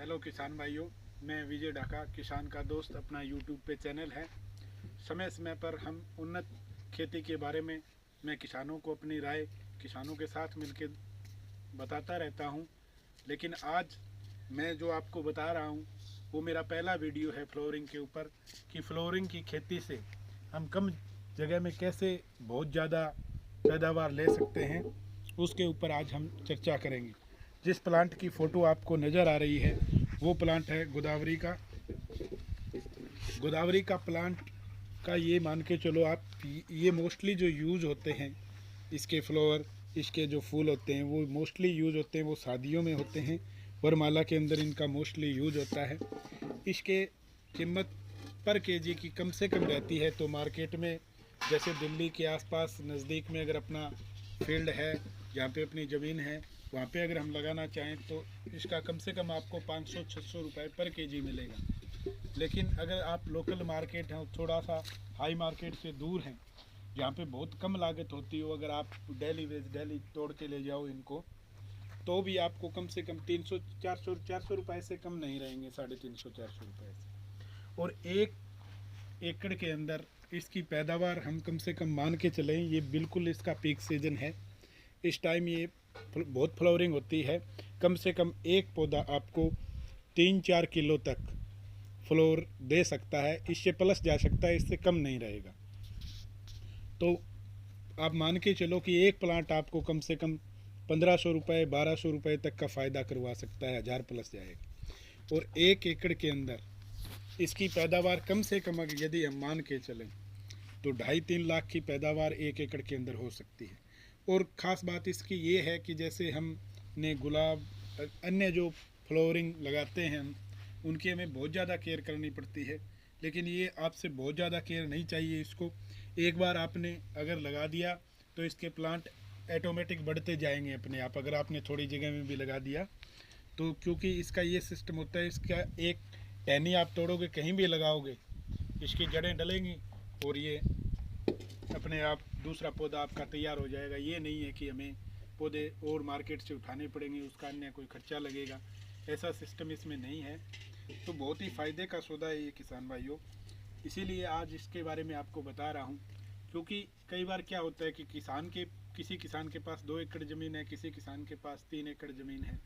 Hello किसान भाइयों, मैं विजय ढाका, किसान का दोस्त। अपना यूट्यूब पे चैनल है। समय समय पर हम उन्नत खेती के बारे में मैं किसानों को अपनी राय किसानों के साथ मिलकर बताता रहता हूँ। लेकिन आज मैं जो आपको बता रहा हूँ वो मेरा पहला वीडियो है फ्लोरिंग के ऊपर, कि फ्लोरिंग की खेती से हम कम जगह में कैसे बहुत ज़्यादा पैदावार ले सकते हैं, उसके ऊपर आज हम चर्चा करेंगे। जिस प्लांट की फ़ोटो आपको नज़र आ रही है वो प्लांट है गोदावरी का प्लांट का। ये मान के चलो आप, ये मोस्टली जो यूज़ होते हैं, इसके फ्लावर, इसके जो फूल होते हैं वो मोस्टली यूज़ होते हैं, वो शादियों में होते हैं। वरमाला के अंदर इनका मोस्टली यूज़ होता है। इसके कीमत पर केजी की कम से कम रहती है। तो मार्केट में जैसे दिल्ली के आसपास नज़दीक में अगर अपना फील्ड है, जहाँ पे अपनी ज़मीन है, वहाँ पे अगर हम लगाना चाहें तो इसका कम से कम आपको 500-600 रुपये पर केजी मिलेगा। लेकिन अगर आप लोकल मार्केट हैं, थोड़ा सा हाई मार्केट से दूर हैं, जहाँ पे बहुत कम लागत होती हो, अगर आप डेली तोड़ के ले जाओ इनको, तो भी आपको कम से कम 300-400 रुपये से कम नहीं रहेंगे, 350-400 रुपये से। और 1 एकड़ के अंदर इसकी पैदावार हम कम से कम मान के चलें, ये बिल्कुल इसका पीक सीजन है। इस टाइम ये बहुत फ्लावरिंग होती है। कम से कम एक पौधा आपको 3-4 किलो तक फ्लोर दे सकता है। इससे प्लस जा सकता है, इससे कम नहीं रहेगा। तो आप मान के चलो कि एक प्लांट आपको कम से कम 1500 रुपये 1200 रुपये तक का फ़ायदा करवा सकता है, 1000 प्लस जाएगा। और 1 एकड़ के अंदर इसकी पैदावार कम से कम यदि हम मान के चलें तो 2.5-3 लाख की पैदावार 1 एकड़ के अंदर हो सकती है। और ख़ास बात इसकी ये है कि जैसे हमने गुलाब, अन्य जो फ्लोरिंग लगाते हैं हम, उनकी हमें बहुत ज़्यादा केयर करनी पड़ती है। लेकिन ये आपसे बहुत ज़्यादा केयर नहीं चाहिए। इसको एक बार आपने अगर लगा दिया तो इसके प्लांट ऑटोमेटिक बढ़ते जाएंगे अपने आप। अगर आपने थोड़ी जगह में भी लगा दिया तो, क्योंकि इसका ये सिस्टम होता है, इसका एक टहनी आप तोड़ोगे, कहीं भी लगाओगे, इसकी जड़ें डलेंगी और ये अपने आप दूसरा पौधा आपका तैयार हो जाएगा। ये नहीं है कि हमें पौधे और मार्केट से उठाने पड़ेंगे, उसका अन्य कोई खर्चा लगेगा, ऐसा सिस्टम इसमें नहीं है। तो बहुत ही फ़ायदे का सौदा है ये किसान भाइयों। इसीलिए आज इसके बारे में आपको बता रहा हूँ। क्योंकि कई बार क्या होता है कि किसी किसान के पास 2 एकड़ ज़मीन है, किसी किसान के पास 3 एकड़ ज़मीन है।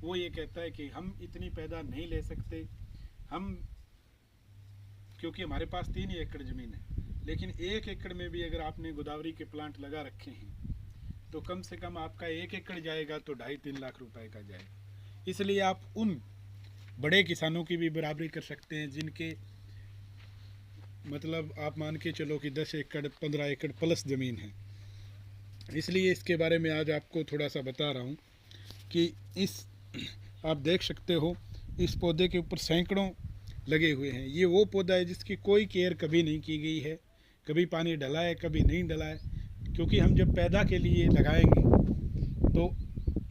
वो ये कहता है कि हम इतनी पैदा नहीं ले सकते, क्योंकि हमारे पास 3 ही एकड़ ज़मीन है। लेकिन 1 एकड़ में भी अगर आपने गोदावरी के प्लांट लगा रखे हैं तो कम से कम आपका 1 एकड़ जाएगा तो 2.5-3 लाख रुपए का जाएगा। इसलिए आप उन बड़े किसानों की भी बराबरी कर सकते हैं जिनके मतलब आप मान के चलो कि 10 एकड़ 15 एकड़ प्लस ज़मीन है। इसलिए इसके बारे में आज आपको थोड़ा सा बता रहा हूँ कि आप देख सकते हो, इस पौधे के ऊपर सैकड़ों लगे हुए हैं। ये वो पौधा है जिसकी कोई केयर कभी नहीं की गई है, कभी पानी डला है, कभी नहीं डला है। क्योंकि हम जब पैदा के लिए लगाएंगे तो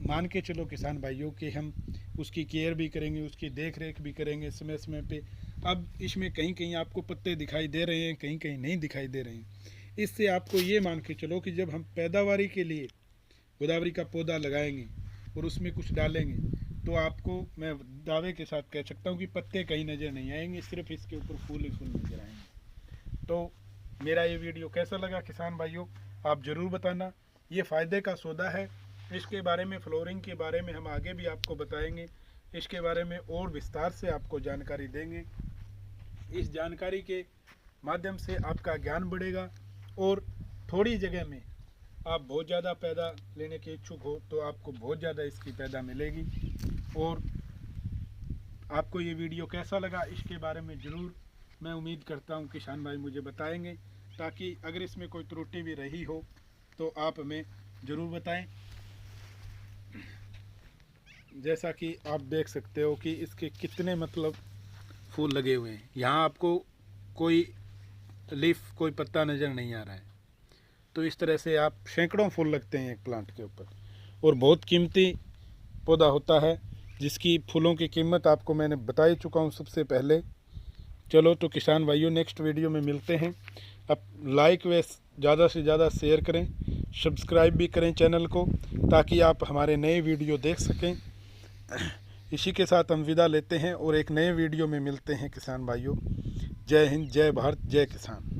मान के चलो किसान भाइयों कि हम उसकी केयर भी करेंगे, उसकी देख रेख भी करेंगे समय समय पे। अब इसमें कहीं कहीं आपको पत्ते दिखाई दे रहे हैं, कहीं कहीं नहीं दिखाई दे रहे हैं। इससे आपको ये मान के चलो कि जब हम पैदावारी के लिए गोदावरी का पौधा लगाएंगे और उसमें कुछ डालेंगे तो आपको मैं दावे के साथ कह सकता हूँ कि पत्ते कहीं नज़र नहीं आएंगे, सिर्फ इसके ऊपर फूल ही फूल नज़र आएंगे। तो मेरा ये वीडियो कैसा लगा किसान भाइयों, आप ज़रूर बताना। ये फ़ायदे का सौदा है। इसके बारे में, फ्लोरिंग के बारे में हम आगे भी आपको बताएंगे। इसके बारे में और विस्तार से आपको जानकारी देंगे। इस जानकारी के माध्यम से आपका ज्ञान बढ़ेगा और थोड़ी जगह में आप बहुत ज़्यादा पैदा लेने के इच्छुक हो तो आपको बहुत ज़्यादा इसकी पैदा मिलेगी। और आपको ये वीडियो कैसा लगा इसके बारे में ज़रूर, मैं उम्मीद करता हूँ किसान भाई मुझे बताएंगे, ताकि अगर इसमें कोई त्रुटि भी रही हो तो आप हमें ज़रूर बताएं। जैसा कि आप देख सकते हो कि इसके कितने मतलब फूल लगे हुए हैं। यहाँ आपको कोई लीफ, कोई पत्ता नज़र नहीं आ रहा है। तो इस तरह से आप सैकड़ों फूल लगते हैं एक प्लांट के ऊपर, और बहुत कीमती पौधा होता है जिसकी फूलों की कीमत आपको मैंने बता ही चुका हूँ सबसे पहले। चलो तो किसान भाइयों, नेक्स्ट वीडियो में मिलते हैं। अब लाइक व ज़्यादा से ज़्यादा शेयर करें, सब्सक्राइब भी करें चैनल को, ताकि आप हमारे नए वीडियो देख सकें। इसी के साथ हम विदा लेते हैं और एक नए वीडियो में मिलते हैं किसान भाइयों। जय हिंद, जय भारत, जय किसान।